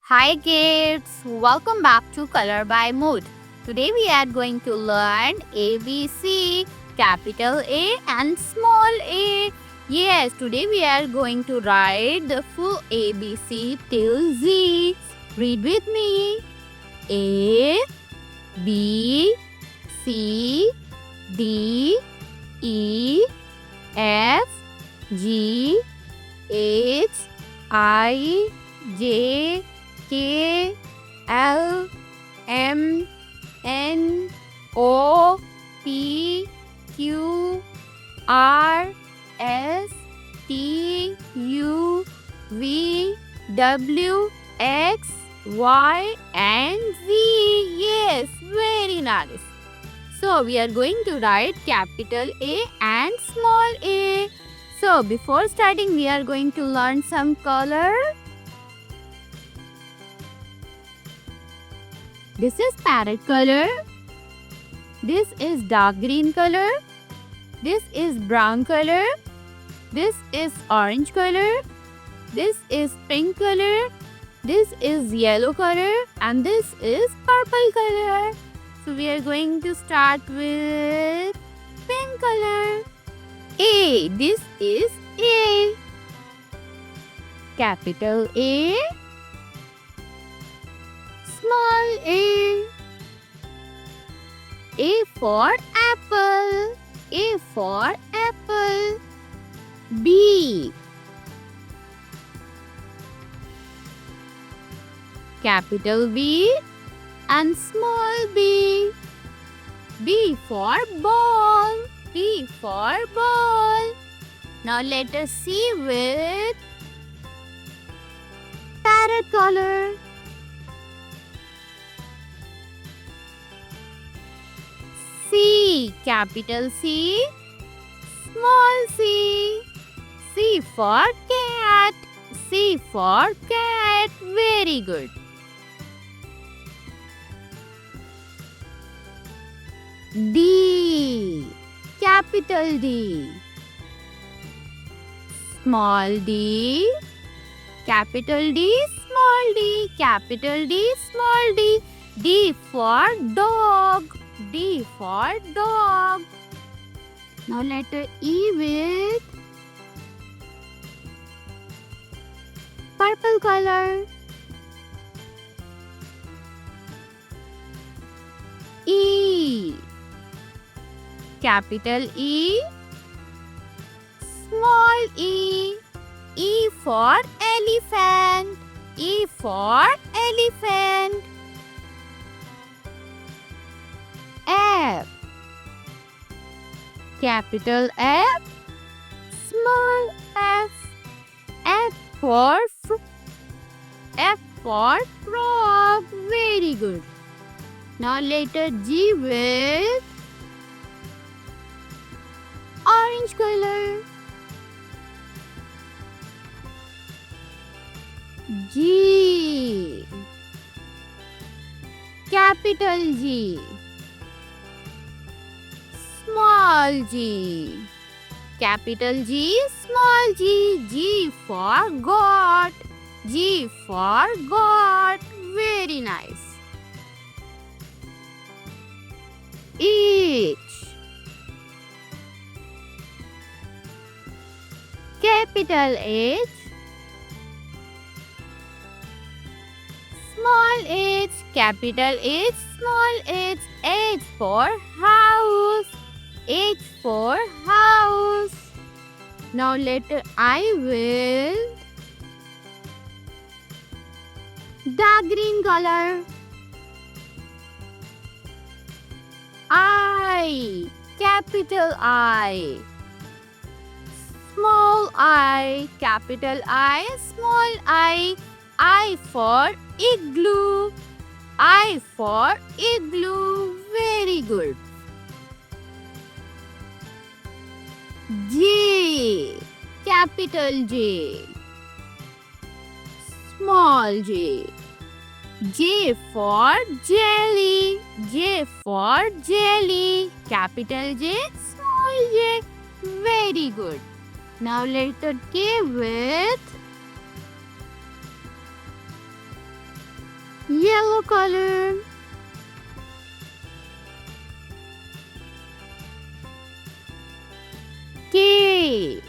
Hi kids, welcome back to Color by Mood. Today we are going to learn ABC, capital A and small a. Yes, today we are going to write the full ABC till Z. Read with me. A, B, C, D, E, F, G, H, I, J, K, L, M, N, O, P, Q, R, S, T, U, V, W, X, Y, and Z. Yes, very nice. So, we are going to write capital A and small a. So, before starting, we are going to learn some color. This is parrot color. This is dark green color. This is brown color. This is orange color. This is pink color. This is yellow color. And this is purple color. So we are going to start with pink color. A. This is A. Capital A. Small a. A for apple. A for apple. B. Capital B and small b. B for ball. B for ball. Now let us see with parrot color. C. Capital C. Small c. C for cat. C for cat. Very good. D. Capital D. Small d. Capital D. Small d. Capital D. Small d. D for dog. D for dog. Now letter E with purple color. E. Capital E. Small e. E for elephant. E for elephant. F. Capital F. Small f. F for F for frog. Very good. Now letter G with orange color. G. Capital G. Small g. Capital G, small g. G for goat. G for goat. Very nice. H. Capital H. Small h. Capital H. Small h. H for house. H for house. Now letter I with dark green color. I. Capital I. Small I. Capital I. Small I. I for igloo. I for igloo. Very good. J. Capital J. Small j. J for jelly. J for jelly. Capital J. Small j. Very good. Now letter K with Yellow color. K.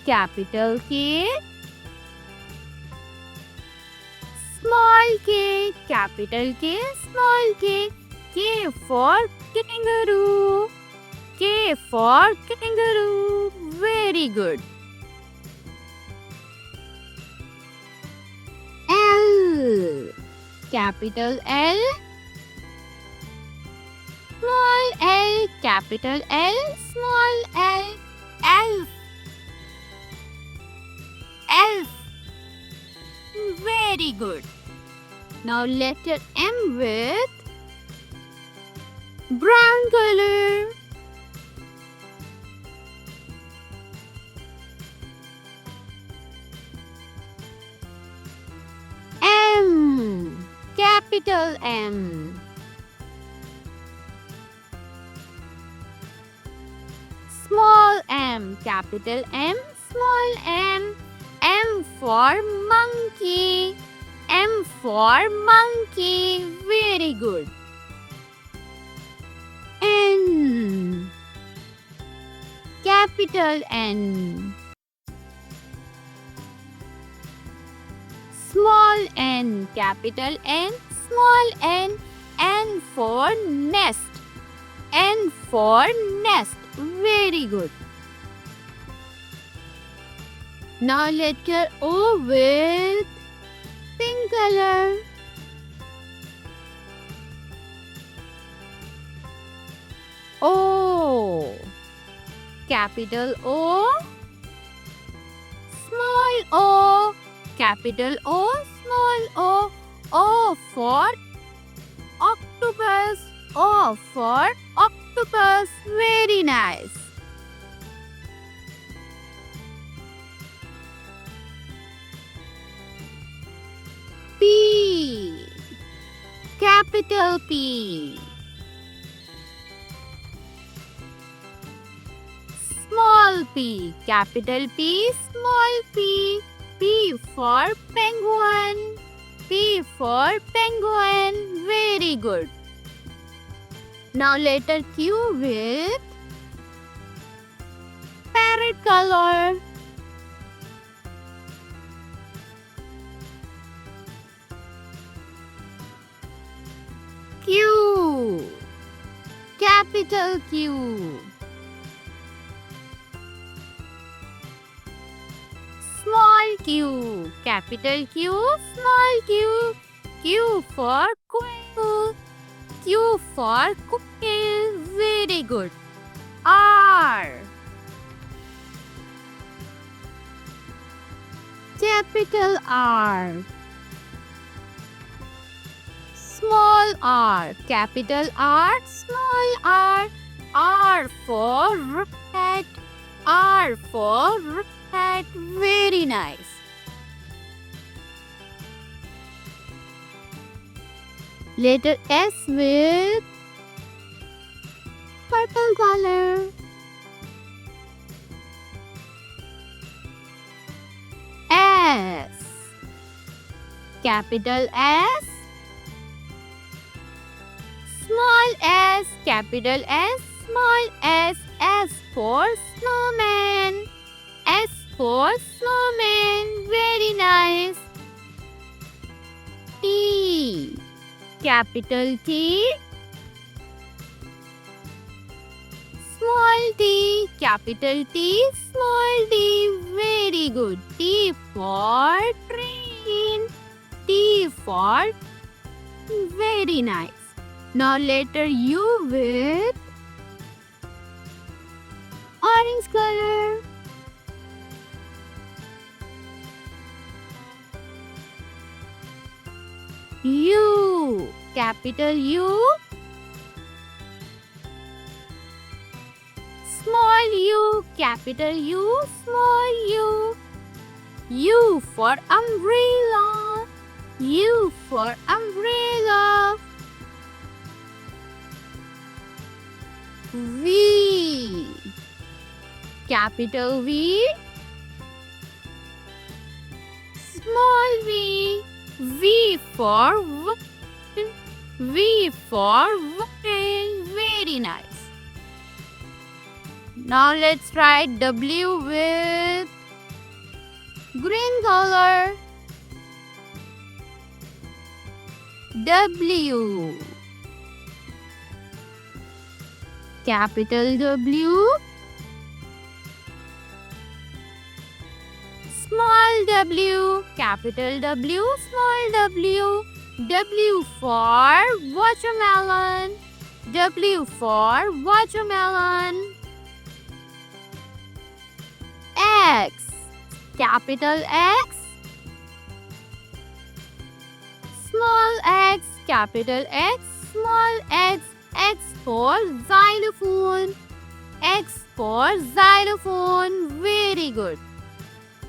Capital K. Small k. Capital K. Small k. K for kangaroo. K for kangaroo. Very good. L. Capital L. Small l. Capital L. Small l. Elf. Elf. Very good. Now letter M with brown color. M. Capital M. Small m. Capital M. Small m. M for monkey. M for monkey. Very good. N. Capital N. Small n. Capital N. Small n. N for nest. N for nest. Very good. Now letter O with pink color. O. Capital O. Small o. Capital O. Small o. O for octopus. O for octopus. Very nice. P. Capital P. Small p. Capital P. Small p. P for penguin. P for penguin. Very good. Now letter Q with parrot color. Q. Capital Q. Small q. Capital Q. Small q. Q for quail. Q for quail. Very good. R. Capital R. Small r. Capital R. Small r. R for rat. R for rat. Very nice. Letter S with purple color. S. Capital S. Small s. Capital S. Small s. S for snowman. S for snowman. Very nice. T. Capital T. Small t. Capital T. Small t. Very good. T for train. T for very nice. Now letter U with orange color. U. Capital U. Small u. Capital U. Small u. U for umbrella. U for umbrella. V. Capital V. Small v. V for v. V for vine. Very nice. Now let's write W with green color. W. Capital W. Small w. Capital W. Small w. W for watermelon. W for watermelon. X. Capital X. Small x. Capital X. Small x. X for xylophone. X for xylophone. Very good.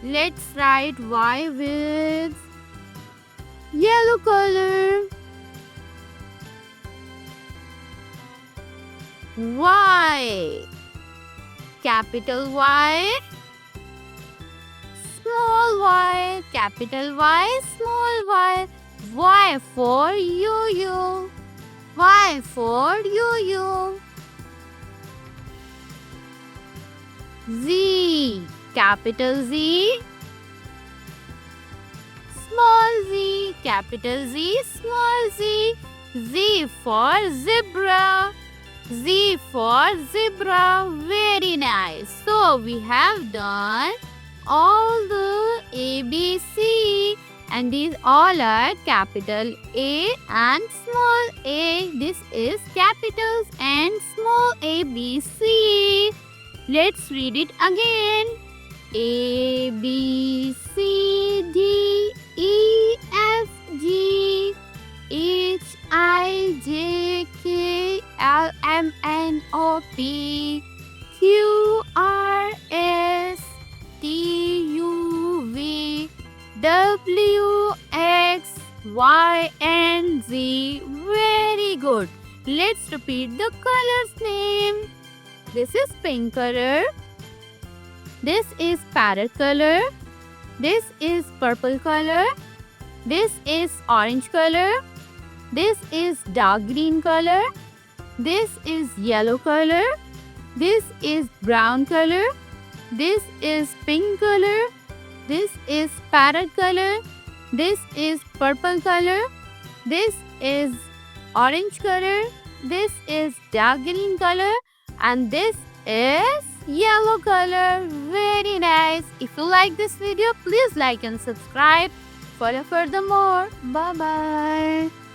Let's write Y with yellow color. Y. Capital Y. Small y. Capital Y. Small y. Y for yo-yo. Y for yo-yo. Z. Capital Z. Small z. Capital Z. Small z. Z for zebra. Z for zebra. Very nice. So we have done all the ABC, and these all are capital A and small a. This is capitals and small ABC. Let's read it again. A, B, C, D, E, F, G, H, I, J, K, L, M, N, O, P, Q, R, S, T, U, V, W, X, Y, and Z. Very good. Let's repeat the color's name. This is pink color. This is parrot color. This is purple color. This is orange color. This is dark green color. This is yellow color. This is brown color. This is pink color. This is parrot color. This is purple color. This is orange color. This is dark green color. And this is yellow color. Very nice. If you like this video, please like and subscribe. Follow furthermore. Bye bye.